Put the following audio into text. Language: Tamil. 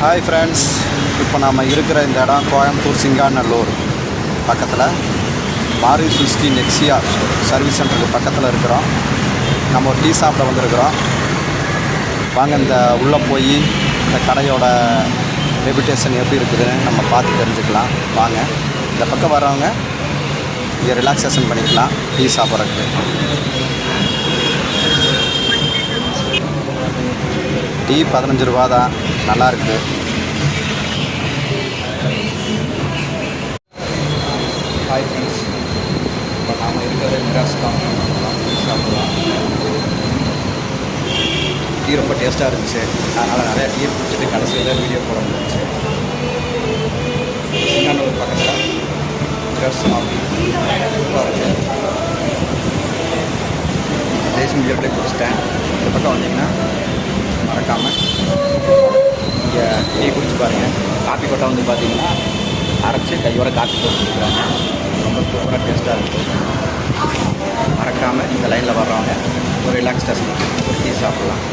ஹாய் ஃப்ரெண்ட்ஸ், இப்போ நாம் இருக்கிற இந்த இடம் கோயம்புத்தூர் சிங்காநல்லூர் பக்கத்தில் மாரி சுஸ்கி நெக்ஸியா சர்வீஸ் சென்டருக்கு பக்கத்தில் இருக்கிறோம். நம்ம ஒரு டீ சாப்பிட வந்திருக்கிறோம். வாங்க இந்த உள்ளே போய் இந்த கடையோட ரெபுடேஷன் எப்படி இருக்குதுன்னு நம்ம பார்த்து தெரிஞ்சுக்கலாம். வாங்க, இந்த பக்கம் வரவங்க இங்கே ரிலாக்ஸேஷன் பண்ணிக்கலாம் டீ சாப்பிட்றதுக்கு. டீ 15 ரூபா தான், நல்லாயிருக்கு. ஹாய் ஃப்ரெண்ட்ஸ், இப்போ நாம் இருக்கிற ரெஸ்டாரண்ட் டீ சாப்பிடலாம். டீ ரொம்ப டேஸ்ட்டாக இருந்துச்சு, அதனால் நிறையா டீ குடிச்சிட்டு கடைசியில் வீடியோ போட முடிஞ்சிச்சு. சிங்காநல்லூர் பக்கத்தில் ரெஸ்டாரண்ட் சூப்பராக இருக்குது. தேசியம் ஜெர்டே குடிச்சிட்டேன். இந்த பக்கம் வந்தீங்கன்னா மறக்காமல் இங்கே டீ குடிச்சு பாருங்கள். காப்பி கொட்டை வந்து பார்த்தீங்கன்னா அரைச்சி கையோட காப்பி போட்டு கொடுக்குறாங்க. ரொம்ப சூப்பராக டேஸ்ட்டாக இருக்குது. மறக்காமல் இந்த லைனில் வர்றவங்க ஒரு ரிலாக்ஸேஷன் ஒரு டீ சாப்பிட்லாம்.